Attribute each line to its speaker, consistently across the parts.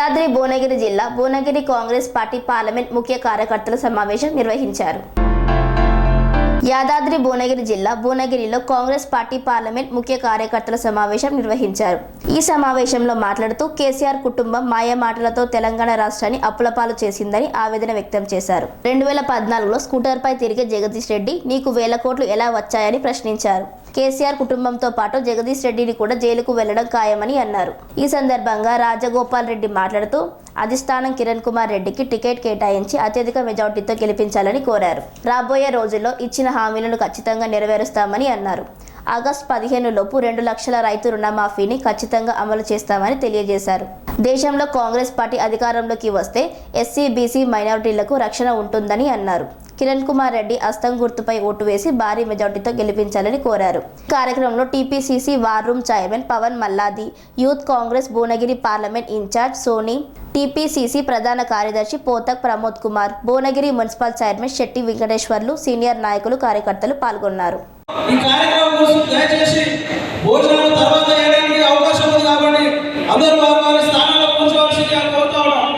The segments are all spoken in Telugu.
Speaker 1: యాదాద్రి భువనగిరి జిల్లా భువనగిరి కాంగ్రెస్ పార్టీ పార్లమెంట్ ముఖ్య కార్యకర్తల సమావేశం నిర్వహించారు. యాదాద్రి భువనగిరి జిల్లా భువనగిరిలో కాంగ్రెస్ పార్టీ పార్లమెంట్ ముఖ్య కార్యకర్తల సమావేశం నిర్వహించారు. ఈ సమావేశంలో మాట్లాడుతూ కేసీఆర్ కుటుంబం మాయమాటలతో తెలంగాణ రాష్ట్రాన్ని అప్పులపాలు చేసిందని ఆవేదన వ్యక్తం చేశారు. 2014లో స్కూటర్పై తిరిగే జగదీష్ రెడ్డి నీకు 1000 కోట్లు ఎలా వచ్చాయని ప్రశ్నించారు. కేసీఆర్ కుటుంబంతో పాటు జగదీష్ రెడ్డిని కూడా జైలుకు వెళ్లడం ఖాయమని అన్నారు. ఈ సందర్భంగా రాజగోపాల్ రెడ్డి మాట్లాడుతూ అధిష్టానం కిరణ్ కుమార్ రెడ్డికి టికెట్ కేటాయించి అత్యధిక మెజార్టీతో గెలిపించాలని కోరారు. రాబోయే రోజుల్లో ఇచ్చిన హామీలను ఖచ్చితంగా నెరవేరుస్తామని అన్నారు. ఆగస్టు 15 లోపు 2 లక్షల రైతు రుణమాఫీని ఖచ్చితంగా అమలు చేస్తామని తెలియజేశారు. దేశంలో కాంగ్రెస్ పార్టీ అధికారంలోకి వస్తే ఎస్సీ, బీసీ, మైనారిటీలకు రక్షణ ఉంటుందని అన్నారు. కిరణ్ కుమార్ రెడ్డి అస్తం గుర్తుపై ఓటు వేసి భారీ మెజార్టీతో గెలిపించాలని కోరారు. కార్యక్రమంలో TPCC war room chairman Pavan Malladi, youth Congress Bhuvanagiri parliament in charge Soni, TPCC ప్రధాన కార్యదర్శి Pothak Pramod Kumar, Bhuvanagiri municipal chairman Shetty Venkateswarlu, senior నాయకులు, కార్యకర్తలు పాల్గొన్నారు.
Speaker 2: ఈ కార్యక్రమం కోసం దయచేసి భోజనం తర్వాత చేయడానికి అవకాశం ఉంది కాబట్టి అందరూ వారి స్థానంలో కూర్చోవాల్సిందిగా కోరుతా ఉన్నాం.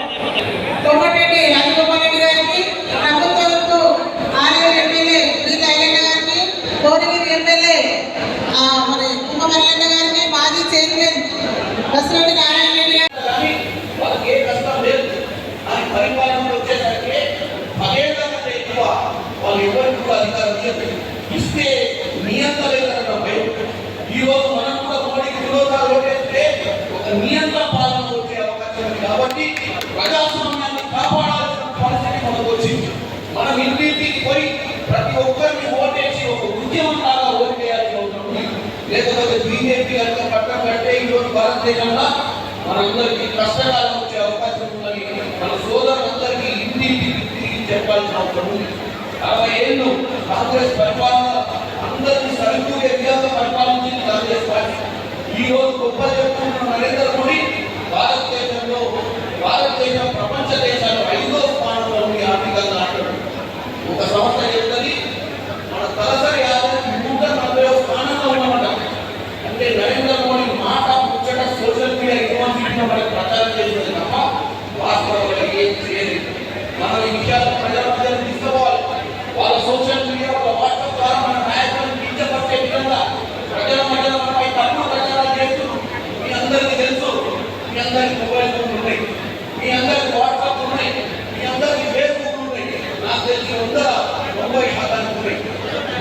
Speaker 3: కోమటిరెడ్డి రాజగోపాల్ రెడ్డి గారికి, ప్రభుత్వంతో ఆర్ఏ ఎమ్మెల్యే బీద ఐలన్న గారికి, భువనగిరి ఎమ్మెల్యే మరి కుంభమల్లన్న గారికి, మాజీ చైర్మన్ బసిరెడ్డి నారాయణ రెడ్డి గారికి
Speaker 2: వాళ్ళకి ఏ కష్టం లేదు. అది పరిపాలనలో వచ్చేసరికి పదేళ్ళకంటే ఎక్కువ వాళ్ళు ఎవరికి కూడా అధికారం లేదు. ఇస్తే నియంత్రణ ఈ రోజు మనం కూడా మోడీకి విరోధాలు ఓటేస్తే ఒక నియంత్రణ పాలన వచ్చే అవకాశం ఉంది. కాబట్టి ప్రజాస్వామ్యాన్ని కాపాడాల్సిన పరిస్థితి మనకు వచ్చింది. మనం ఇంటింటికి పోయి ప్రతి ఒక్కరిని ఓటేసి ఒక ఉద్యమంలాగా ఓటేయాల్సి అవుతుంది. లేకపోతే బీజేపీ కనుక పట్టం కట్టే ఈరోజు భారతదేశంలో మనందరికీ కష్టకాలం వచ్చే అవకాశం ఉందని మన సోదరులందరికీ ఇంటింటికి తిరిగి చెప్పాల్సిన అవసరం ఉంది. 60 ఏళ్ళు కాంగ్రెస్ పరిపాలన అందరినీ సరితూగే విధంగా పరిపాలించింది కాంగ్రెస్ పార్టీ. ఈ రోజు గొప్ప చెప్పుకున్న నరేంద్ర మోడీ భారతదేశం ప్రపంచ దేశాలు 5వ స్థానంలో ఉంది ఆర్థికంగా అంటారు. ఒక సంస్థ చెప్తుంది మన తలసరి ఆదాయం 140వ స్థానంలో ఉన్నమాట. అంటే నరేంద్ర మోడీ మాట ముచ్చట సోషల్ మీడియా యూనివర్సిటీలో మనకు ప్రచారం చేసేది తప్ప వాస్తవంగా ఏం చేయలేదు. మనం ఈ విషయాలు ప్రజల మధ్యలో తీసుకోవాలి. వాళ్ళ సోషల్ మీడియా వాట్సాప్ ద్వారా మన నాయకులను కించపరిచే విధంగా ప్రజల మధ్యలో మనపై తప్పుడు ప్రచారాలు చేస్తున్నారు. మీ అందరికీ తెలుసు, మీ అందరికి మొబైల్ ఫోన్లు ఉన్నాయి, మీ అందరికి వాట్సాప్ ఉన్నాయి, మీ అందరికి ఫేస్బుక్ ఉన్నాయి. నాకు తెలిసి 90% ఉన్నాయి.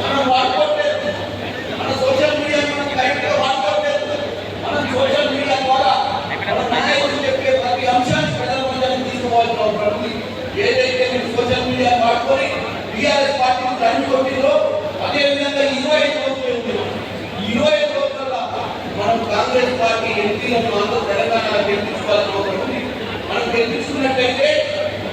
Speaker 2: మనం వాడుకోవట్లేదు. మన సోషల్ మీడియా మనం కరెక్ట్గా వాడుకోవట్లేదు. మనం సోషల్ మీడియా ద్వారా మన నాయకులు చెప్పే ప్రతి అంశాన్ని ప్రజల మధ్యలో తీసుకోవాల్సిన అవసరం ఉంది. ఏదైతే మీరు సోషల్ మీడియా వాడుకొని టీఆర్ఎస్ పార్టీని తరిమికొట్టిందో అదేవిధంగా 25 రోజులు ఉంటుంది. 25 రోజుల్లో మనం కాంగ్రెస్ పార్టీ ఎంపీలను అందరూ తెలంగాణలో గెలిపించుకోవాల్సిన అవసరం ఉంది. మనం గెలిపించుకున్నట్టయితే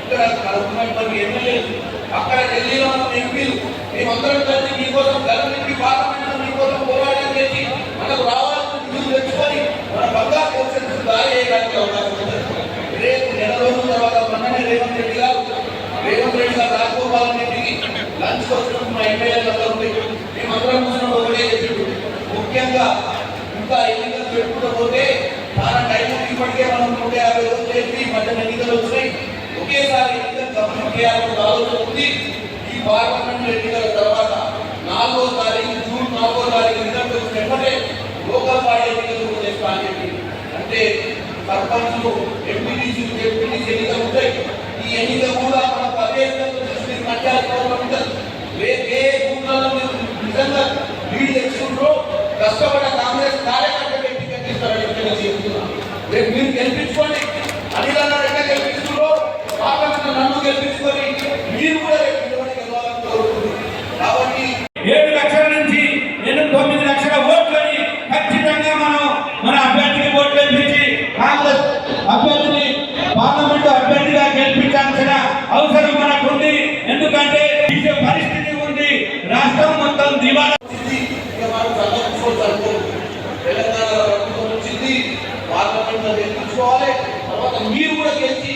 Speaker 2: ఇక్కడ ఉన్నటువంటి ఎమ్మెల్యేలు, అక్కడ ఢిల్లీలో ఉన్న ఎంపీలు, మేమందరం కలిసి మీకోసం గవర్నమెంట్ పార్లమెంట్లో మీకోసం పోరాటం చేసి మనకు రావాల్సిన నిధులు తెచ్చుకొని మన బంగారు భవిష్యత్తు దారి చేయడానికి అవకాశం ఉంది. రేపు నెల రోజుల తర్వాత మొన్ననే రేవంత్ రెడ్డి గారు రాజగోపాల్ రెడ్డికి లంచ్ కోసం మా ఎమ్మెల్యేలందరూ మేమందరం కూర్చున్న ఒకటే చెప్పిండు. ముఖ్యంగా ఇంకా ఎన్నికలు పెట్టుకుంటూ పోతే చాలా టైం ఇప్పటికే మనం 150 రోజులు చెప్పి మధ్య ఎన్నికలు వచ్చినాయి. ఒకేసారి ఎన్నికలు కంప్లీట్ చేయాలని ఆలోచన ఉంది. ఈ పార్లమెంట్ ఎన్నికల తర్వాత 4వ తారీఖు జూన్ 4వ తారీఖు రిజల్ట్ వచ్చినప్పుడే లోకల్ బాడీ ఎన్నికలు చేస్తా అని చెప్పి, అంటే సర్పంచ్లు, ఎంపీటీసీలు, జెడ్పీటీసీ ఎన్నికలు ఉంటాయి. ఈ ఎన్నిక కూడా మనకు అదే ఏ బూత్లలో మీరు నిజంగా లీడ్ తెచ్చుకుంటూ కష్టపడ్డ కాంగ్రెస్ కార్యకర్తలు టికెట్ ఇస్తారని చెప్తున్నాను. రేపు మీరు గెలిపించుకోండి, అనిలన్నా గెలిపించుకుంటూ పార్లమెంట్ నన్ను గెలిపించుకొని మీరు కూడా రేపు గెలవాలని కోరుకుంటున్నారు. కాబట్టి 7 లక్షల నుంచి 9 లక్షల ఓట్లని ఖచ్చితంగా మనం మన అభ్యర్థికి ఓట్లు వేయించి కాంగ్రెస్ అభ్యర్థిని పార్లమెంటు అభ్యర్థిగా గెలిపించాల్సిన అవసరం మనకుంది. ఎందుకంటే ఇదే పరిస్థితి ఉంది. రాష్ట్రం మొత్తం దివాలా తెలంగాణ ప్రభుత్వం వచ్చింది, పార్లమెంట్లో గెలిపించుకోవాలి. తర్వాత మీరు కూడా గెలిచి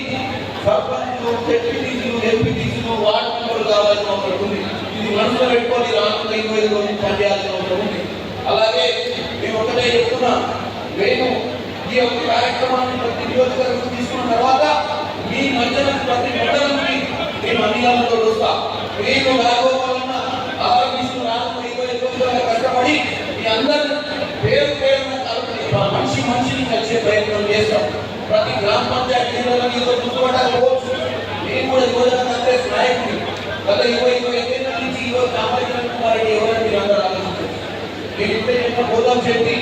Speaker 2: సర్పంచ్లు, జెడ్పీటీసీలు, ఎంపీటీసీలు, వార్డు మెంబర్లు కావాల్సిన అవసరం ఉంది. ఇది మనసులో పెట్టుకొని రానున్న 25 రోజులు పనిచేయాల్సిన అవసరం ఉంది. అలాగే మేము ఒకటే చెప్తున్నా, నేను ఈ యొక్క కార్యక్రమాన్ని ప్రతి నియోజకవర్గం తీసుకున్న తర్వాత మీ మధ్యన ప్రతి మండలంకి మేము అన్నియాలతో వస్తాం. మీరు రాకపోవాలన్న ఆరోగ్యం రాను 25 రోజులుగా కష్టపడి మీ అందరూ పేరు పేరున మనిషిని కలిసే ప్రయత్నం చేస్తాం. ప్రతి గ్రామ పంచాయతీ కేంద్రాలలో గుర్తుపట్టకపోవచ్చు. నేను కూడా యువజన కాంగ్రెస్ నాయకుడి గత 25 ఏళ్ళ నుంచి ఈరోజు కామారెడ్డి కుమారెడ్డి ఎవరైనా మీరు అందరూ ఆలోచించారు. నేను ఇప్పుడే చెప్పిన గోదాం శెట్టి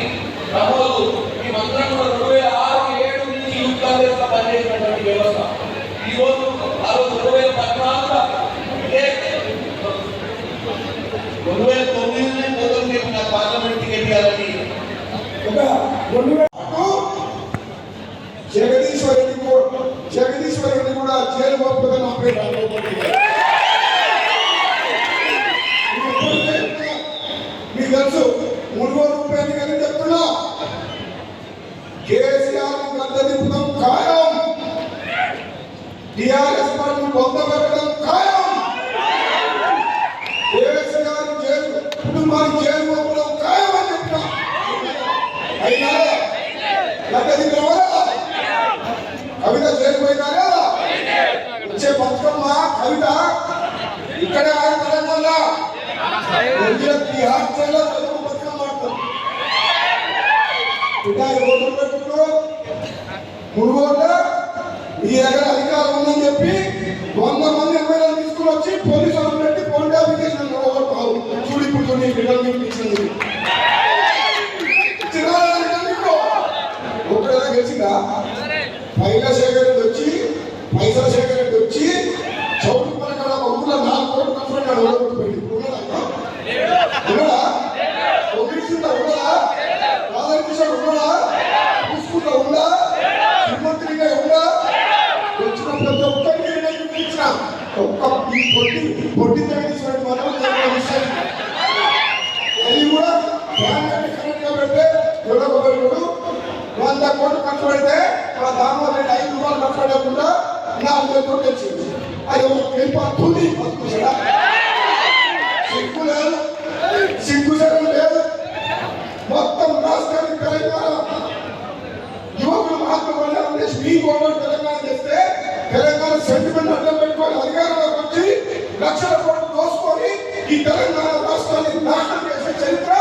Speaker 2: తమోలు మేమందరం కూడా 2006-2007 నుంచి యూత్ కాంగ్రెస్ గా పనిచేసినటువంటి వ్యవస్థ. ఈ రోజు ఆ రోజు 2014 ఇదే 2009 గోదాం శెట్టి నాకు పార్లమెంట్ టికెట్ ఇవ్వాలని
Speaker 4: జగదీశ్వర్ రెడ్డి కూడా జైలు పంపుతుంది. నా పేరు మీకు తెలుసు 300 రూపాయలు కానీ చెప్తున్నా. కేసీఆర్ గద్ద దింపడం ఖాయం, టిఆర్ఎస్ పార్టీ బొంద పెట్టడం ఖాయం, కేసీఆర్ జైలు కుటుంబానికి జైలు పంపడం ఖాయం అని చెప్తున్నా. అయినా గద్ద దింపడం కవిత చేరిపోయినారా వచ్చే బతుకమ్మ కవిత ఇక్కడే తెలంగాణ బతుకమ్మ ఆడతాం. ఓట్లు పెట్టుకున్నారు మునుగోడులో మీ దగ్గర అధికారం ఉందని చెప్పి 100 మంది ఎమ్మెల్యేలు తీసుకుని వచ్చి పోలీసులు పెట్టి ఫోన్ అప్లికేషన్ చూడు ఇప్పుడు నీ పిల్లలు ఇచ్చింది ఒకవేళ గెలిచిందా? పైలా శేఖర్ రెడ్డి వచ్చి పైసల శేఖర్ రెడ్డి వచ్చి చౌటి పలకడ ఊళ్ళో 4 కోట్లు కట్టుకున్నాడు. ఓడగొట్టుకోండి ఉన్నాడా? ఒగిరిసిందా? ఉన్నాడా? రాధాకృష్ణ ఉన్నాడా? తీసుకుంటా ఉందా? శ్రీమంత్రిగా ఉందా? వచ్చిన ప్రతి ఒక్కరికి ఇచ్చిన ఒక్క ఈ పొట్టి తగ్గించినట్టు మనం అది కూడా కరెక్ట్ గా పెడితే ఎవరొకరు 100 కోట్లు ఖర్చు పెడితే మా దానిలో 5 రూపాయలు ఖర్చు పెట్టకుండా 4,000 కోట్లు వచ్చింది. అది వెళ్ళిపోతుంది. సిగ్గు లేదు, సిగ్గు జగన్ లేదు. మొత్తం రాష్ట్రానికి తెలంగాణ యువకులు మహాత్మా కళ్యాణం చేసి మీ గవర్నమెంట్ తెలంగాణ చేస్తే తెలంగాణ సెంటిమెంట్ అడ్డం పెట్టుకొని అధికారంలోకి వచ్చి లక్షల కోట్లు దోసుకొని ఈ తెలంగాణ రాష్ట్రాన్ని నాశనం చేసే చరిత్ర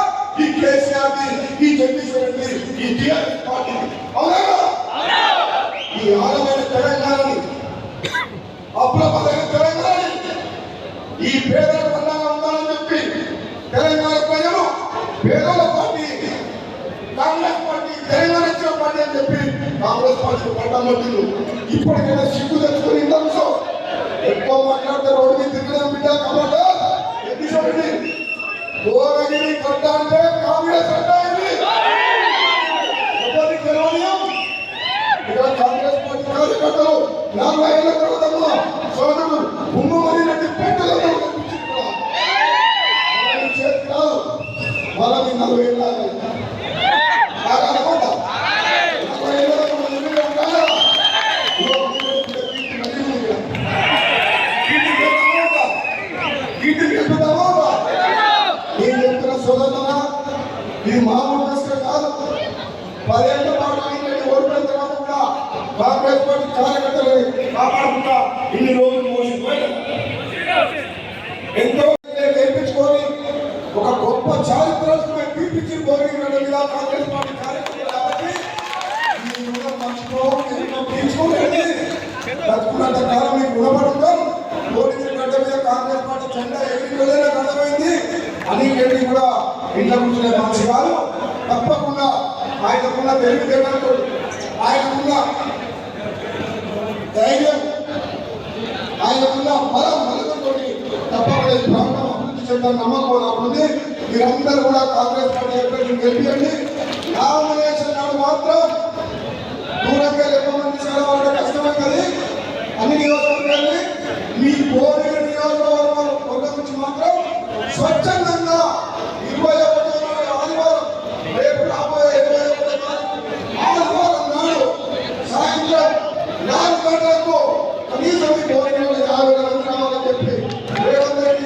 Speaker 4: ఈ కేసీఆర్ ఈ జగదీశ్వర్ రెడ్డి ఈ టీఆర్ఎస్ పార్టీ. అవునా? ఈ ఆలమైన తెలంగాణని అప్రమదైన తెలంగాణని ఈ పేదల పండుగ ఉండాలని చెప్పి తెలంగాణ ప్రజలు పేదల పార్టీ కాంగ్రెస్ పార్టీ తెలంగాణ ఇచ్చిన పార్టీ అని చెప్పి కాంగ్రెస్ పార్టీ పడ్డమట్టింది. ఇప్పటికైనా సిగ్గు తెచ్చుకుని ఇంట్లో ఎక్కువ మాట్లాడితే రోడ్డు మీద తిరగడం బిడ్డ కాబట్టి జగదీశ్వర్ రెడ్డి గోరగిరి గడ్డ అంటే కాంగ్రెస్ గడ్డ ఇది. ఎవరికి గెలవనీయం? ఇక్కడ కాంగ్రెస్ పార్టీ కార్యకర్తలు 40 ఏళ్ల క్రితంలో సోదరుడు ఉమ్మడి రెడ్డి పెట్టెలతో చేతి కాదు వాళ్ళని 40 ఏళ్ళ అనమాట 40 ఏళ్ళ నేను చెప్తున్న సోదరులరా, ఇది మామూలు కష్టం కాదు. 10 ఏళ్ల పాటు ఓడిపోయిన తర్వాత కూడా కాంగ్రెస్ పార్టీ కార్యకర్తలని కాపాడుకుంటా ఇన్ని రోజులు మోసిపోయి ఎంతో నేర్పించుకొని ఒక గొప్ప చారిత్రాత్మకమైన తీర్పిచ్చి పోరాడిన మీద కాంగ్రెస్ పార్టీ కార్యకర్తలు కాబట్టి తీర్చుకోండి. బతుకున్నంత కాలం మీకు గుణపడుతాం. పోలీసుల గడ్డ మీద కాంగ్రెస్ పార్టీ జెండా ఎగిరిపోయినా అర్థమైంది. అనిల్ రెడ్డి కూడా ఇంట్లో కూర్చునే మనిషి కాదు. తప్పకుండా ఆయనకున్న తెలివితేటలతో ఆయనకున్న ధైర్యం ఆయనకున్న బలం బలతో తప్పకుండా ఈ ప్రాంతం అభివృద్ధి చెందాలని నమ్మకం నాకుంది. మీరందరూ కూడా కాంగ్రెస్ పార్టీ అభ్యర్థిని గెలిపియండి. నామినేషన్ నాడు మాత్రం దూరంగా ఎక్కువ మంది చేయాలంటే కష్టమైనది. అన్ని నియోజకవర్గాన్ని మీ కోరిక నియోజకవర్గం నుంచి మాత్రం స్వచ్ఛందంగా 21వ ఆదివారం రేపు రాబోయే 21వ ఆదివారం నాడు సాయంత్రం 4 గంటలకు కనీసం మీ కోరిక 50 మంది రావాలని చెప్పి రేవంత్ రెడ్డి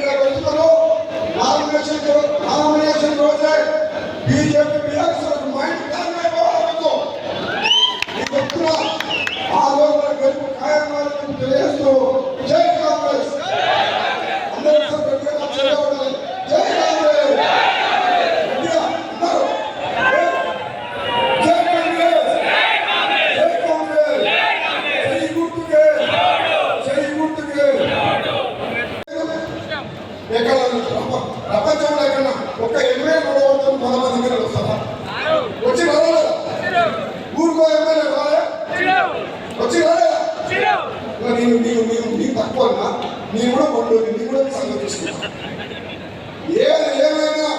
Speaker 4: గారు వస్తున్నారు. నామినేషన్ రోజే బీజేపీ మైండ్ ఊరుకో ఎమ్మెల్యే రాలే వచ్చి రాలేదా నీకు తక్కువ నేను కూడా పండు నీ కూడా సంగతి తీసుకున్నా ఏమైనా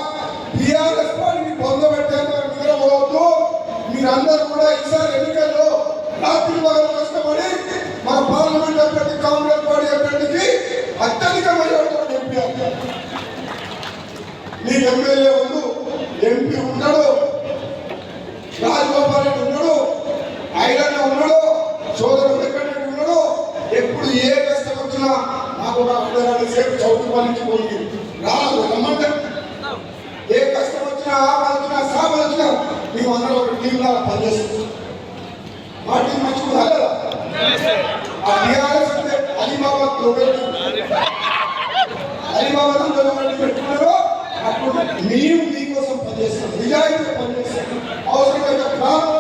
Speaker 4: టీఆర్ఎస్ పార్టీని పొందబెట్టేందుకు నిద్రపోవద్దు. మీరందరూ కూడా ఈసారి ఎన్నికల్లో రాత్రి పగలు కష్టపడి మన పార్లమెంట్ అభ్యర్థి కాంగ్రెస్ పార్టీ అభ్యర్థికి అత్యధిక మెజార్టీతో గెలిపారు. నీకు ఎమ్మెల్యే ఉండు, ఎంపీ ఉన్నాడు, రాజగోపాల్ రెడ్డి ఉన్నాడు, ఐరన్న ఉన్నాడు, సోదరుడు వెంకటరెడ్డి ఉన్నాడు. ఎప్పుడు ఏ కష్టం వచ్చినా నాకు ఒక అర్ధగంట సేపు చౌటు పాలించిపోయింది రాదు రమ్మంటే ఏ కష్టం వచ్చినా ఆపద వచ్చినా సాపద వచ్చినా మేము అందరం ఒక టీం లాగా పనిచేస్తాం. మా టీం మంచిగా రాలేదా? ఆ టీఆర్ఎస్ అంటే అలీబాబాద్ అలీబాబాద్ పెట్టుకున్నారో అప్పుడు మేము మీకోసం పనిచేస్తాం, నిజాయితీగా పనిచేస్తాం. అవసరమైన ప్రాణం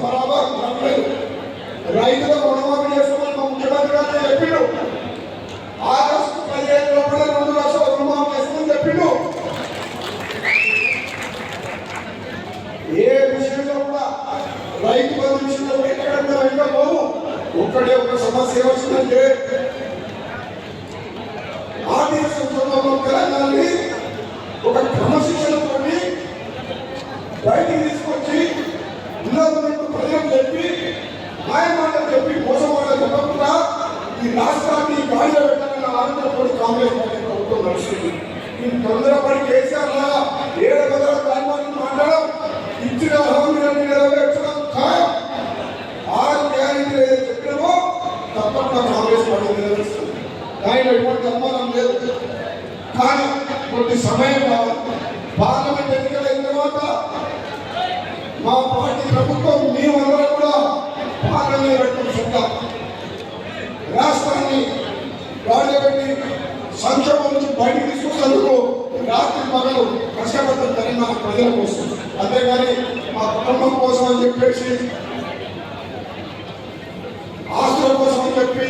Speaker 4: బరాబర్ రైతులకు రుణమాఫీ చేస్తామని మా ముఖ్యమంత్రి గారు చెప్పిండు. ఆగస్టు 15 లోపల 2 లక్షల రుణమాఫీ చేస్తామని చెప్పిండు. ఏ విషయంలో కూడా రైతు బంధు విషయంలో కూడా ఎక్కడ వెంట పోవు. ఒక్కటే ఒక సమస్య వచ్చిందంటే ఆర్థిక సంక్షోభంలో తెలంగాణని ఒక క్రమశిక్షణతో బయటికి తీసుకొచ్చి ఉన్నటువంటి ప్రజలకు చెప్పి మాయమాటలు చెప్పి మోసమాటలు చెప్పకుండా ఈ రాష్ట్రాన్ని గాడిలో పెట్టాలన్న ఆనందంతో కాంగ్రెస్ పార్టీ ప్రభుత్వం నడుస్తుంది. ఈ తొందరపడి కేసీఆర్ లాగా 7 గంటల కార్యక్రమం మాట్లాడడం, ఇచ్చిన హామీలను నెరవేర్చడం ఖాయం. 6 గ్యారెంటీలు ఏదైతే చెప్పినామో తప్పకుండా కాంగ్రెస్ పార్టీ నెరవేరుస్తుంది. దానిలో ఎటువంటి అనుమానం లేదు. కానీ కొద్ది సమయం కావాలి. పార్లమెంట్ ఎన్నికలైన తర్వాత మా పార్టీ ప్రభుత్వం మేమందరం కూడా పార్లమెంట్ పెట్టుకుంటా రాష్ట్రాన్ని గాడిలో పెట్టి సంక్షోభం నుంచి బయటకు తీసుకొచ్చేందుకు రాత్రి పగలు కష్టపడ్డ తెలంగాణ ప్రజల కోసం, అంతేగాని మా కుటుంబం కోసం అని చెప్పేసి ఆస్తుల కోసం అని చెప్పి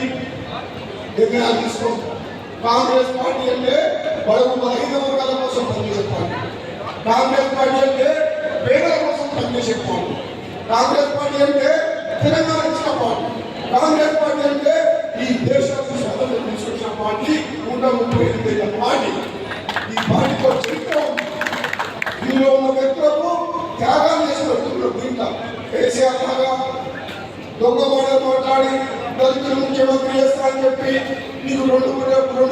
Speaker 4: నిర్ణయాలు తీసుకోం. కాంగ్రెస్ పార్టీ అంటే బడుగు బలహీన వర్గాల కోసం పనిచేసే పార్టీ. కాంగ్రెస్ పార్టీ అంటే పేదల కోసం పనిచేసే పార్టీ. కాంగ్రెస్ పార్టీ అంటే తెలంగాణ ఇచ్చిన పార్టీ. కాంగ్రెస్ పార్టీ అంటే ఈ దేశానికి స్వాతంత్రం తీసుకొచ్చిన పార్టీ. 135 ఏళ్ల పార్టీ. ఈ పార్టీతో చరిత్ర దీనిలో ఉన్న వ్యక్తులకు త్యాగాలు చేసిన వ్యక్తులు దీంట్లో కేసీఆర్ లాగా దొంగ మాటలు మాట్లాడి దళితులు ముఖ్యమంత్రి చేస్తానని చెప్పి నీకు 2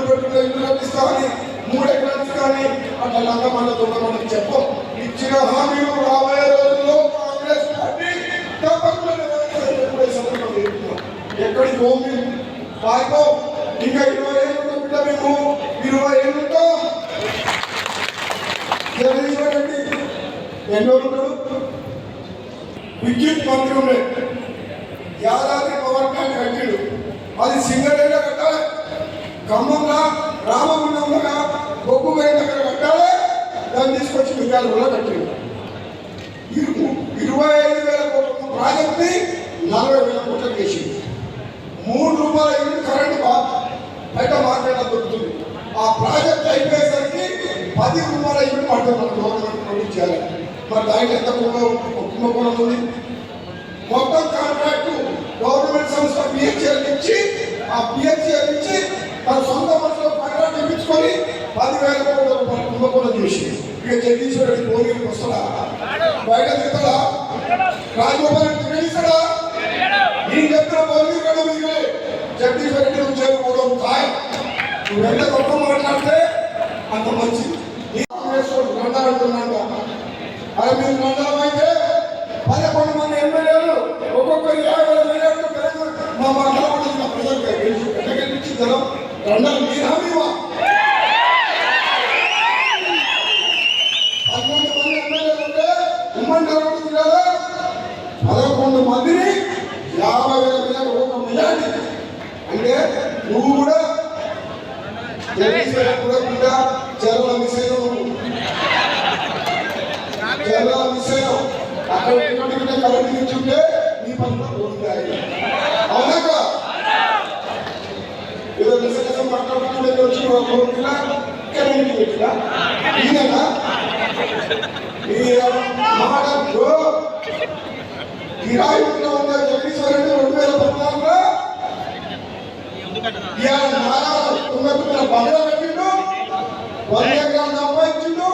Speaker 4: పెట్టుకున్న ఇల్లు కట్టిస్తామని 3 ఎకరాలు ఇస్తామని అట్లా లంగమండ దొంగ మాటలు చెప్పం. ఇచ్చిన హామీలు రాబోయే రోజుల్లో కాంగ్రెస్ పార్టీ తప్పకుండా ఎక్కడికి భూమి పార్కో ఇంకా 20 ఏళ్ళు బిడ్డ మేము 20 ఏళ్ళు ఉంటాం. ఎన్నో ఉంటాడు. విద్యుత్ మంత్రి ఉండే యాదాద్రి పవర్ ప్లాంట్ కట్టిండు. అది సింగరేణిలో కట్టాలి, ఖమ్మంగా రామగుండంగా బొగ్గు గైన్ దగ్గర కట్టాలి. దాన్ని తీసుకొచ్చి మిర్యాలలో కట్టిండు. 25,000 కోట్ల ప్రాజెక్ట్ని 40,000 కోట్లకు చేసింది. 3 రూపాయల యూనిట్ కరెంటు బయట మార్కెట్లో దొరుకుతుంది. ఆ ప్రాజెక్ట్ అయిపోయేసరికి 10 రూపాయల యూనిట్ పడుతుంది మన గవర్నమెంట్ ప్రొడ్యూస్ చేయాలి. మరి దానికి ఎంత కుంభకోణం ఉంది? మొత్తం కాంట్రాక్ట్ గవర్నమెంట్ సంస్థ పిహెచ్ఎల్ ఇచ్చి ఆ పిహెచ్ఎల్ ఇచ్చి తన సొంత మనసులో కాంట్రాక్ట్ ఇప్పించుకొని 10,000 కోట్ల రూపాయలు కుంభకోణం చేసి ఇక జగదీశ్వర్ రెడ్డి పోలీసులకు వస్తాడా? బయట తిరుగుతాడా? రాజగోపాల్ రెడ్డి తిరిగిస్తాడా? నేను చెప్పిన పోలీసు కూడా మిగిలే జగదీశ్వర్ రెడ్డి నుంచి చేరుకోవడం ఖాయం. నువ్వు ఎంత గొప్ప మాట్లాడితే అంత మంచిది. కాంగ్రెస్ అంటున్నాడు. అరే మీరు మండలం అయితే 11 మంది ఎమ్మెల్యేలు ఒక్కొక్కరు 50,000 తెలంగాణ మా మండలం ప్రజలకు గెలిపించి జనం రెండలు మీరు హామీవా? 11 మంది ఎమ్మెల్యేలు ఉంటే ఉమ్మడి నల్గొండ జిల్లాలో 11 మందిని 50,000 ఒక మెజార్టీ అంటే నువ్వు కూడా కూడా చెరల మిసైలు అక్కడ కరెంట్ ఇచ్చుంటే నీ పనులు పోతాయి. అవునాక ఏదో నిజంగా మాట్లాడుకుంటే వచ్చిన కరెంట్ పెట్టినా ఈయన ఈ మాటలు కిరాయి ఉన్న జగదీశ్వర రెడ్డి 2014లో ఇవాళ నారాయణ తుంగతున్న బంగ్లా పెట్టిండు, 100 ఎకరాలు సంపాదించిండు.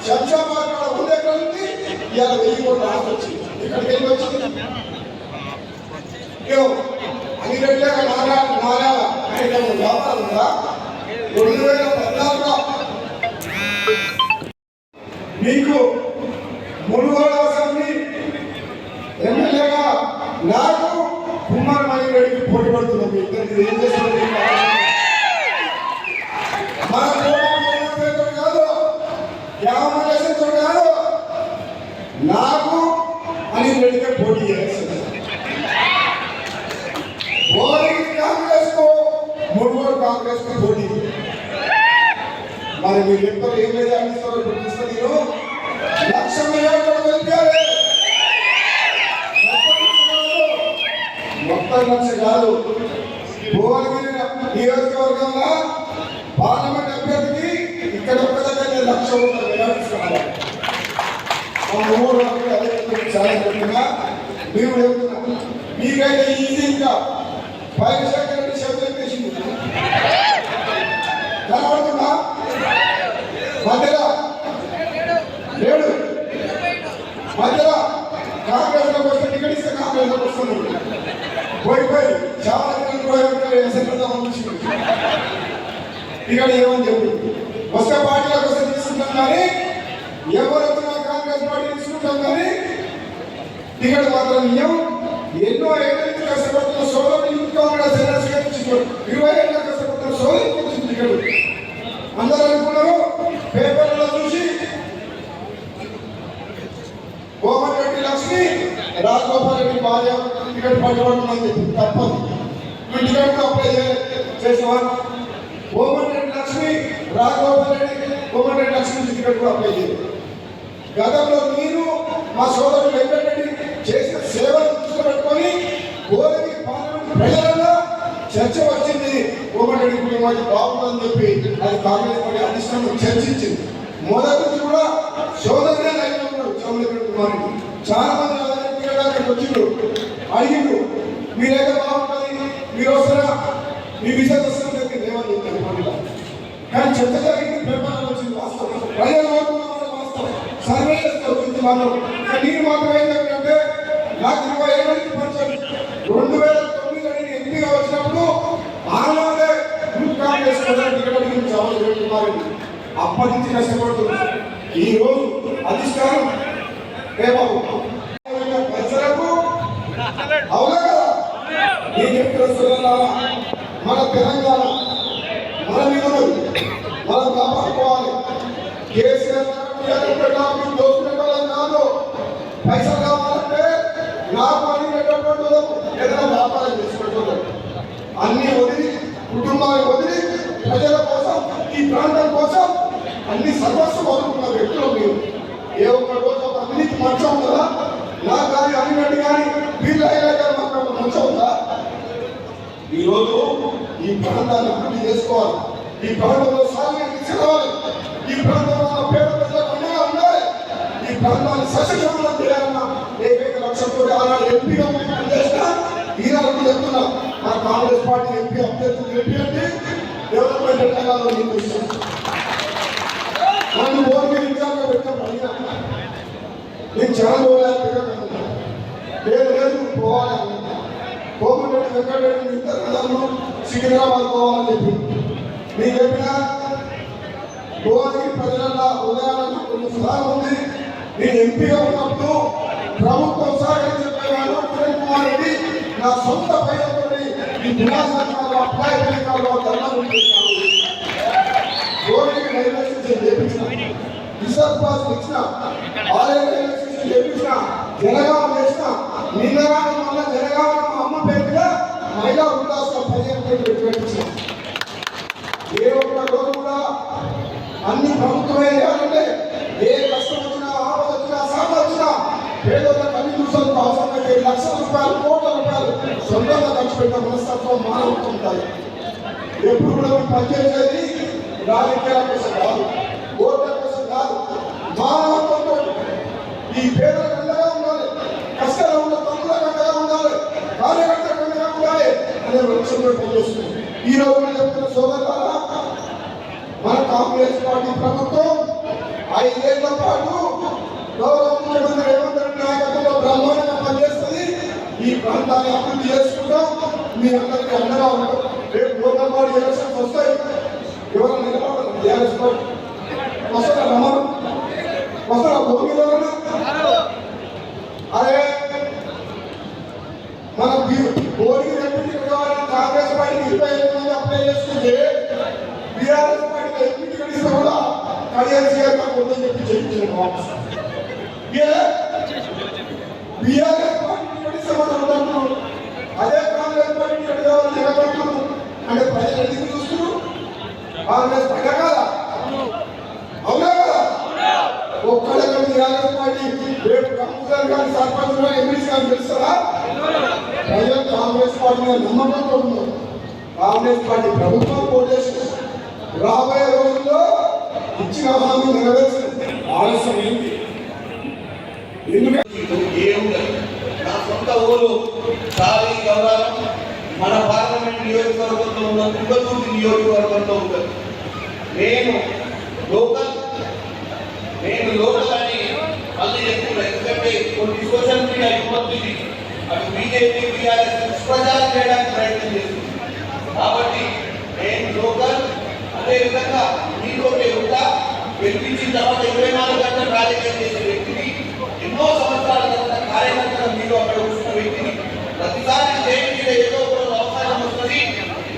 Speaker 4: శంషాబాద్ కాడ 100 ఎకరాలు ఉంది, ఇవాళ 1000 కోట్ల ఆస్తి వచ్చింది. ఇక్కడికి వెళ్ళి వచ్చింది అనిరెడ్డిగా నారాయణ ఆయన వ్యాపారం ఉందా? 2014లో మీకు మునుగోడు అసెంబ్లీ ఎమ్మెల్యేగా నాకు కుమార్ మణిరెడ్డికి పోటీ పడుతున్నాం. మీ ఇద్దరికి ఏం చేస్తున్నారు? మన కోటతో కాదు, గ్రామతో కాదు, నాకు మణిరెడ్డికి పోటీ చేస్తుంది. ఓరికి కాంగ్రెస్ కు, మునుగోడు కాంగ్రెస్ కు పోటీ. మరి మీరు ఎప్పుడు ఏం లేదు అందిస్తారో గుర్తిస్తే నేను 1,00,000 నియోజకవర్గం వెళ్ళాలి. మొత్తం 1,00,000 కాదు, భువనగిరి నియోజకవర్గంలో పార్లమెంట్ అభ్యర్థికి ఇక్కడ ఒక్క దగ్గర 1,00,000 మెజారిటీ. మా మూడు అదే చాలా చెప్తున్నా, మీరు చెప్తున్నా మీకైతే ఈజీ. ఇంకా 5 సెకండ్ శబ్దం చేసింది కనబడుతుందా? మధ్యలో లేడు, మధ్యలో కాంగ్రెస్ లోకి వస్తే టికెట్ ఇస్తే కాంగ్రెస్ లోకి వస్తున్నాడు. పోయి చాలా ఇక్కడ ఏమని చెప్పి వస్తే పార్టీలకు వస్తే తీసుకుంటాం, కానీ ఎవరు వచ్చినా కాంగ్రెస్ పార్టీ తీసుకుంటాం, కానీ టికెట్ మాత్రం ఇయ్యం. ఎన్నో ఏళ్ళ నుంచి కష్టపడుతున్న సోదరులు ఇంకా 20 ఏళ్ళ కష్టపడుతున్న సోదరులకు వచ్చింది టికెట్. అందరూ అనుకున్నారు పేపర్లలో చూసి కోమటిరెడ్డి లక్ష్మి రాజగోపాల్ రెడ్డి భార్య టికెట్ పట్టుబడుతుందని చెప్పి తప్పదు. నువ్వు టికెట్ అప్లై చేసేవారు. కోమటిరెడ్డి లక్ష్మి రాజగోపాల్ రెడ్డి కోమటిరెడ్డి లక్ష్మి టికెట్ కూడా అప్లై చేయలేదు. గతంలో నేను మా సోదరుడు వెంకటరెడ్డి చేసిన సేవలు దృష్టిలో పెట్టుకొని కోరికి పార్లమెంట్ ప్రజలలో చర్చ వచ్చింది. కోమటిరెడ్డి కుటుంబానికి బాగుందని చెప్పి అది కాంగ్రెస్ పార్టీ అధిష్టానం చర్చించింది. మొదటి నుంచి కూడా సోదరుడే లైన్లో ఉన్నాడు చంద్రశేఖర్ కుమార్. చాలా మంది అక్కడికి వచ్చిండ్రు, అడిగిండ్రు మీరైతే బాగుంటుంది, మీరు వస్తారా, మీ విషయాలు వస్తున్న దగ్గర లేవని చెప్పారు. కానీ చర్చ జరిగింది, పేపర్లో వచ్చింది వాస్తవం, ప్రజలు కోరుకున్న వాస్తవం, సర్వే వచ్చింది వాళ్ళు. నేను మాత్రం ఏం చెప్పినంటే నాకు 20 ఏళ్ళ నుంచి పరిచయం. 2009 నేను ఎంపీగా వచ్చినప్పుడు ఆనాడే కాంగ్రెస్ టికెట్ అడిగింది చంద్రశేఖర్ కుమార్. అప్పటి నుంచి కష్టపడుతుంది. ఈ రోజు అధిష్టానం రేపు ప్రజలకు అవునా కదా నేను చెప్తున్నా, మన తెలంగాణ మన విధులు మనం కాపాడుకోవాలి. కేసీఆర్ దోచుకుంటాం కాదు, పైసలు కావాలంటే నాకు అని పెట్టేటువంటి ఏదైనా వ్యాపారం చేసుకుంటున్నాడు. అన్ని వదిలి కుటుంబాన్ని వదిలి ప్రజల కోసం ఈ ప్రాంతం కోసం అన్ని సర్వస్వం వదులుకున్న వ్యక్తులు మీరు. ఏ ఒక్క రోజు ఒక అవినీతి మంచం ఉందా? నాకు కానీ అనినట్టు కానీ వీళ్ళు అయినా కానీ మాకు ఒక మంచం ఉందా? ఈరోజు ఈ ప్రాంతాన్ని అభివృద్ధి చేసుకోవాలి, ఈ ప్రాంతంలో సాగునీరు తీసుకురావాలి, ఈ ప్రాంతంలో ఉన్న పేద ప్రజలకు అండగా ఉండాలి, ఈ ప్రాంతాన్ని సస్యశ్యామలం చేయాలన్న ఏకైక లక్ష్యంతో ఆనాడు ఎంపీగా పనిచేసిన ఈనాడు చెప్తున్నా మన కాంగ్రెస్ పార్టీ ఎంపీ అభ్యర్థులు గెలిపియండి, డెవలప్మెంట్ రంగాల్లో నీకు ఇస్తాం. నన్ను ఓటు ఇన్ఛార్జ్గా పెట్టినప్పుడు అడిగినా నేను చాలా లేదు పోవాలి అన్నా. కోమటిరెడ్డి వెంకటరెడ్డి ఇద్దరు సికింద్రాబాద్ పోవాలని చెప్పి నేను చెప్పిన భువనగిరి ప్రజల ఉదయాలను కొన్ని స్థానం ఉంది. నేను ఎంపీగా ఉన్నప్పుడు ప్రభుత్వం సహకరించకపోయినాను. కిరణ్ కుమార్ రెడ్డి నా సొంత పైసలతో ఈ విలాసాలు అప్లై పథకాల్లో ధర్నాలు భువనగిరి రైల్వే స్టేషన్ చేపించిన, రిసర్వ్ పాస్ ఇచ్చిన, ఆలయ రైల్వే స్టేషన్ చేపించిన, జనగామ చేసిన. నిన్నగామ వల్ల జనగామ అమ్మ పేరుగా మహిళా వృద్ధాశ్రమం 15 పెట్టించిన. ఏ ఒక్క రోజు కూడా అన్ని ప్రభుత్వమే చేయాలంటే ఏ కష్టం వచ్చినా ఆపద వచ్చినా సాగు వచ్చినా పేదోళ్ళకి అన్ని చూసాలకు అవసరమైతే లక్షల రూపాయలు కోట్ల రూపాయలు సొంతంగా ఖర్చు పెట్టే మనస్తత్వం మానవత్వం ఉంటాయి. ఎప్పుడు కూడా మేము పనిచేసేది రాజకీయాల కోసం కాదు, ఓట్ల కోసం కాదు, మానవత్వంతో ఈ పేదలకు అండగా ఉండాలి, కష్టాలు ఉన్న తమ్ములకు అండగా ఉండాలి, కార్యకర్తలకు అండగా ఉండాలి అనే లక్ష్యంలో పనిచేస్తుంది. ఈ రోజు మనం చెప్తున్న సోదరులారా, మన కాంగ్రెస్ పార్టీ ప్రభుత్వం 5 ఏళ్ల పాటు గౌరవ ముఖ్యమంత్రి రేవంత్ రెడ్డి నాయకత్వంలో బ్రహ్మాండంగా పనిచేస్తుంది. ఈ ప్రాంతాన్ని అభివృద్ధి చేసుకుంటాం, మీ అందరికీ అండగా ఉంటాం. రేపు లోకల్ బాడీ ఎలక్షన్స్ వస్తాయి, ఎవరు నిలబడతారు? టీఆర్ఎస్ పార్టీ వస్తారా? రమణ వస్తారా? భూమిలో అదే మన భోగిని ఎంపీ కావాలని కాంగ్రెస్ పార్టీకి 25 మంది అప్లై చేసుకుంటే బీఆర్ఎస్ పార్టీకి ఎంపీ కడిస్తే కూడా కడియాల్సి ఉందని చెప్పి చెప్పించారు. బీఆర్ఎస్ పార్టీకి కడిస్తే మనం అదే కాంగ్రెస్ పార్టీకి కడి కావాలని ఎగబడుతున్నారు అంటే ప్రజలు ఎందుకు చూస్తున్నారు? కాంగ్రెస్ పడ్డ కదా, అవునా కదా? ఒక్కడే బీఆర్ఎస్ పార్టీ రేపు కౌన్సిలర్ కానీ సర్పంచ్ కానీ ఎంపీసీ కానీ తెలుస్తారా? ప్రజలు కాంగ్రెస్ పార్టీ మీద నమ్మకంతో ఉన్నారు. కాంగ్రెస్ పార్టీ ప్రభుత్వం కోటేషన్ రాబోయే రోజుల్లో ఇచ్చిన హామీ నెరవేర్చింది. ఆలస్యం ఏంటి?
Speaker 2: నా సొంత ఊరు సారీ గౌరవం మన పార్లమెంట్ నియోజకవర్గంలో ఉన్న తుంగతుర్తి నియోజకవర్గంలో ఉంటుంది. నేను లోకల్ అని మళ్ళీ చెప్తున్నా, ఎందుకంటే కొన్ని సోషల్ మీడియా ఇబ్బంది అటు బీజేపీ టీఆర్ఎస్ దుష్ప్రచారం చేయడానికి ప్రయత్నం చేస్తుంది. కాబట్టి నేను లోకల్, అదేవిధంగా మీతోటే ఉంటా. గెలిపించిన తర్వాత 24 గంటలు రాజకీయం చేసే వ్యక్తిని, ఎన్నో సంవత్సరాల తర్వాత కార్యకర్తలు మీరు అక్కడ కూర్చున్న వ్యక్తిని, ప్రతిసారి స్టేజ్ మీద ఏదో ఒక అవకాశం వస్తుంది,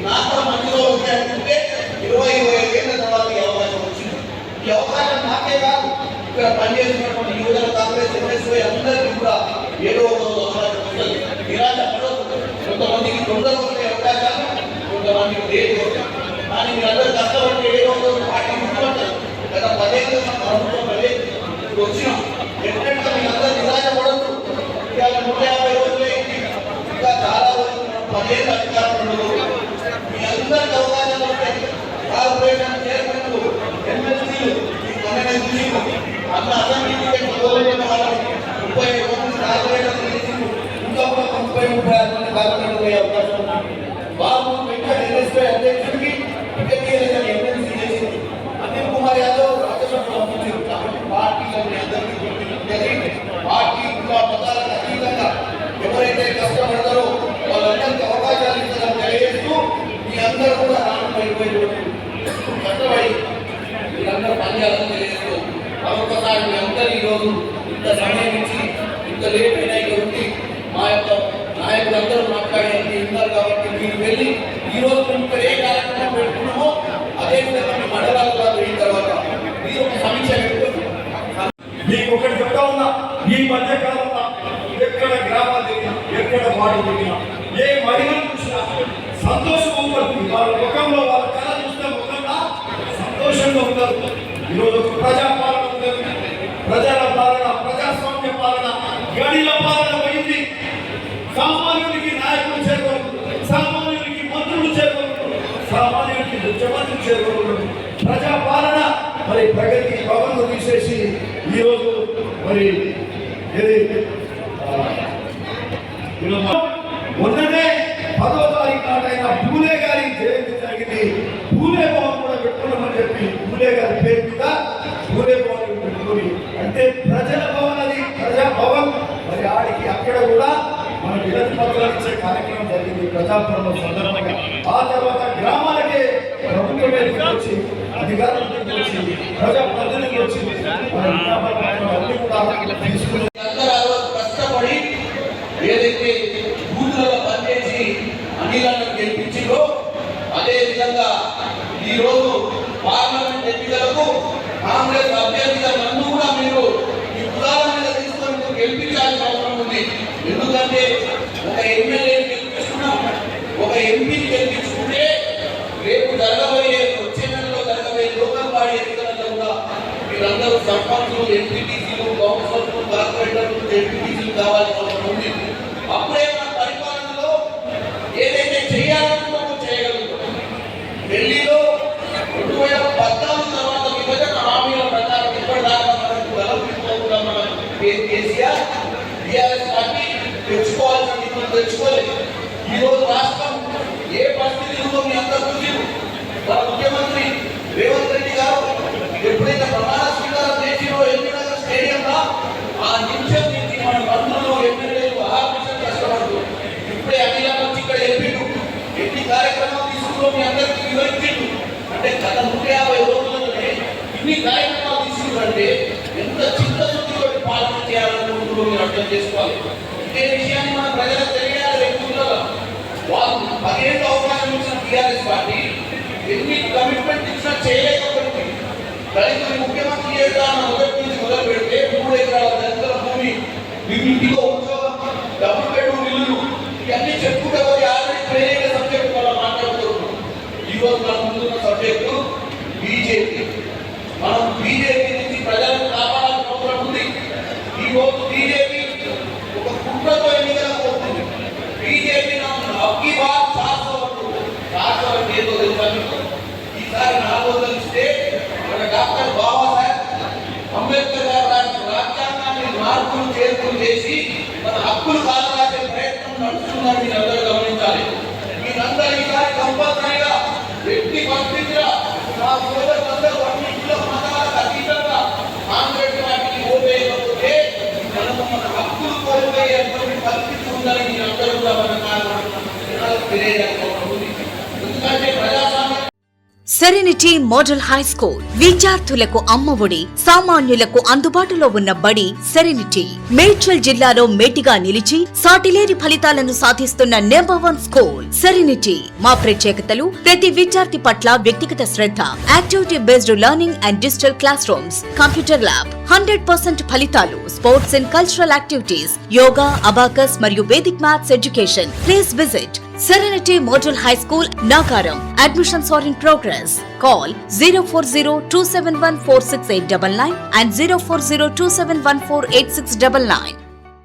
Speaker 2: నాతో మంచిలో వచ్చాయంటే 20-25 ఏళ్ళ తర్వాత ఈ అవకాశం వచ్చింది. ఈ అవకాశం నాకే కాదు, ఇక్కడ పనిచేస్తున్నటువంటి యువజన కాంగ్రెస్ ఎంఎస్వై అందరికీ కూడా ఏదో ఒక అవకాశం వస్తుంది. నిరాశ పడవద్దు. కొంతమందికి తొందరగా వచ్చే అవకాశాలు, కొంతమందికి లేట్ వస్తాయి. కానీ మీరందరూ కష్టపడితే ఏదో ఒక పార్టీ ముందుంటారు. గత 10 ఏళ్ళు ప్రభుత్వం ఇప్పుడు వచ్చినాం. ఎప్పుడంటే మీరందరూ నిరాశ పడద్దు. ఇవాళ 150 రోజులే, ఇంకా చాలా రోజులు 10 ఏళ్ళు అధికారంలో మీ అందరికి అవకాశాలు వస్తాయి. కార్పొరేషన్ చైర్మన్లు, ఎమ్మెల్సీలు, ఎమ్మెల్సీలు అన్న అసెంబ్లీ వాళ్ళకి 35 మంది కార్పొరేటర్లు చేసిండు. ఇంకా కూడా 30-36 మంది కార్పొరేటర్లు అయ్యే అవకాశం ఉంది. బాబు వెంకట ఎన్ఎస్పై అధ్యక్షుడికి ఎమ్మెల్సీ చేసింది. అనిల్ కుమార్ యాదవ్ రాజ్యసభలో పంపించారు. కాబట్టి పార్టీలని అందరికీ పార్టీ మతాలకు అతీతంగా ఎవరైతే కష్టపడతారో వాళ్ళందరికీ అవకాశాలు ఇస్తారని తెలియజేస్తూ మీ అందరూ కూడా కష్టపడి మీరందరూ పనిచేయాలని తెలియజేస్తూ మరొకసారి మీ అందరూ ఈరోజు ఇంత సమయం ఇచ్చి ఇంత లేట్ అయినా ఇక్కడ ఉండి మా యొక్క నాయకులందరూ మాట్లాడేది ఉన్నారు. కాబట్టి మీరు వెళ్ళి ఈరోజు మేము ఇక్కడ ఏ కార్యక్రమం పెట్టుకున్నామో అదేవిధంగా మీ మండలాల్లో వెళ్ళిన తర్వాత మీరు ఒక సమీక్ష పెట్టుకోండి.
Speaker 5: మీకు ఒకటి చెప్తా ఉన్నా, ఈ మధ్య కాలంలో ఎక్కడ గ్రామాలు తిరిగినా, ఎక్కడ వాడు తిరిగినా, ఏ మహిళలు చూసినా సంతోషం ఉంటుంది. వాళ్ళ ముఖంలో వాళ్ళ కళ చూస్తే ముఖంగా సంతోషంగా ఉంటారు. ఈరోజు ప్రజాపాలన ఉంటుంది, ప్రజల పాలన, ప్రజాస్వామ్య పాలన, గడిల పాలన పోయింది. సామాన్యుడికి నాయకులు చేరుకుంటారు, సామాన్యుడికి మంత్రులు చేరుకుంటారు, సామాన్యుడికి ముఖ్యమంత్రులు చేరుకుంటారు. ప్రజాపాలన మరి ప్రగతి భవన్లు తీసేసి ఈరోజు మరి మొన్ననే 10వ తారీఖు నాటైన పూలే గారి జయంతి జరిగింది. పూలే భవన్ కూడా పెట్టుకున్నామని చెప్పి పూలే గారి పేరు మీద పూలే భవన్ పెట్టుకుని, అంటే ప్రజల భవన్, అది ప్రజా భవన్. మరి ఆడికి అక్కడ కూడా మన వినతి పత్రాలు ఇచ్చే కార్యక్రమం జరిగింది ప్రజాపాలన సందర్భంగా. ఆ తర్వాత గ్రామాలకే ప్రభుత్వం వచ్చి, అధికారులు వచ్చి, ప్రజాప్రతినిధులు వచ్చి అన్ని కూడా తీసుకుని
Speaker 2: కష్టపడి ఏదైతే బూతులలో పనిచేసి అనిలను గెలిపించిందో అదే విధంగా ఈరోజు పార్లమెంట్ ఎన్నికలకు కాంగ్రెస్ అభ్యర్థిగా నన్ను కూడా మీరు ఈ ఉదాహరణ మీద తీసుకొని గెలిపించాల్సిన అవసరం ఉంది. ఎందుకంటే ఒక ఎమ్మెల్యేని గెలిపిస్తున్నాం, ఒక ఎంపీని గెలిపించుకుంటే రేపు జరగబోయే వచ్చే నెలలో జరగబోయే లోకల్ బాడీ ఎన్నికలలో కూడా మీరందరూ సర్పంచులు, ఎంపీటీసీలు, కౌన్సిలర్లు, కార్పొరేటర్లు, ఎంపీటీసీలు కావాల్సిన అవసరం ఉంది. అప్పుడే మన పరిపాలనలో ఏదైతే చేయాలనుకుంటామో చేయగలుగుతాం. ఢిల్లీలో 2014 తర్వాత విభజన హామీల ప్రకారం ఇప్పటిదాకా మనకు గెలుపుకోకుండా మనం కేసీఆర్ టీఆర్ఎస్ పార్టీ తెచ్చుకోవాల్సిన నిధులు తెచ్చుకోలేదు. ఈ రోజు రాష్ట్రం ఏ పరిస్థితి ఉందో మీ అందరూ చూసారు. మన ముఖ్యమంత్రి రేవంత్ రెడ్డి గారు ఎప్పుడైతే ప్రమాణ స్వీకారం చేసినో ఎన్టీఆర్ స్టేడియంలో ఆ నిమిషం నుంచి మన మంత్రులు ఎమ్మెల్యేలు ఆఫీసర్ కష్టపడుతూ ఇప్పుడే అనిల్ వచ్చి ఇక్కడ చెప్పిండు ఎన్ని కార్యక్రమాలు తీసుకుంటూ మీ అందరికీ వివరించిండు. అంటే గత 150 రోజుల్లోనే ఇన్ని కార్యక్రమాలు తీసుకుంటే ఎంత చిత్తశుద్ధితో పాలన చేయాలనుకుంటూ మీరు అర్థం చేసుకోవాలి. ఇదే విషయాన్ని మన ప్రజలకు తెలియాలి. రేపు వాళ్ళు 10 ఏళ్ళు అవకాశం ఇచ్చిన టీఆర్ఎస్ పార్టీ ఎన్ని కమిట్మెంట్ ఇచ్చినా చేయలేకపోయింది. దళితులు ముఖ్యమంత్రి చేద్దామన్న మొదటి నుంచి మొదలు పెడితే 3 ఎకరాల దళితుల భూమి, ఇంటిలో ఉద్యోగం, డబుల్ బెడ్రూమ్ ఇల్లు ఇవన్నీ చెప్పుకుంటే ఆల్రెడీ ట్రైనింగ్ సబ్జెక్ట్ వల్ల మాట్లాడుతున్నాం. ఈరోజు మన ముందున్న సబ్జెక్టు బీజేపీ. మనం బీజేపీ నుంచి ప్రజలను కాపాడాల్సిన అవసరం ఉంది. ఈరోజు బీజేపీ ఒక కుట్రతో ఎన్నికలకు పోతుంది. బీజేపీ అబ్కి బాత్ 400 ఏదో తెలుసా మీకు? ఈసారి 400 ఇస్తే మన డాక్టర్ బాబాసాహెబ్ అంబేద్కర్ గారు రాసిన రాజ్యాంగాన్ని మార్పులు చేర్పులు చేసి మన హక్కులు కాలరాసే ప్రయత్నం నడుస్తుందని మీరు అందరూ గమనించాలి. మీరందరూ ఈసారి కంపల్సరీగా వ్యక్తి పరిస్థితిగా మా సోదరులందరూ అన్నింటిలో మతాలకు అతీతంగా కాంగ్రెస్ పార్టీకి ఓటేయకపోతే మనము మన హక్కులు కోల్పోయేటువంటి పరిస్థితి ఉందని మీరు అందరూ కూడా మన తెలియజేసుకోవాలి. ఎందుకంటే ప్రజాస్వామ్యం
Speaker 6: సెరెనిటీ మోడల్ హై స్కూల్ విద్యార్థులకు అమ్మఒడి, సామాన్యులకు అందుబాటులో ఉన్న బడి సెరెనిటీ. మేడ్చల్ జిల్లాలో మేటిగా నిలిచి సాటిలేని ఫలితాలను సాధిస్తున్న నంబర్ 1 స్కూల్ సెరెనిటీ. మా ప్రత్యేకతలు ప్రతి విద్యార్థి పట్ల వ్యక్తిగత శ్రద్ధ, activity based learning and digital class rooms, computer lab, 100% ఫలితాలు, sports and cultural activities, yoga, abacus మరియు Vedic maths education. Please visit Serenity Model High School, Nagaram. Admissions are in progress. Call 040-271-46899 and 040-271-48699.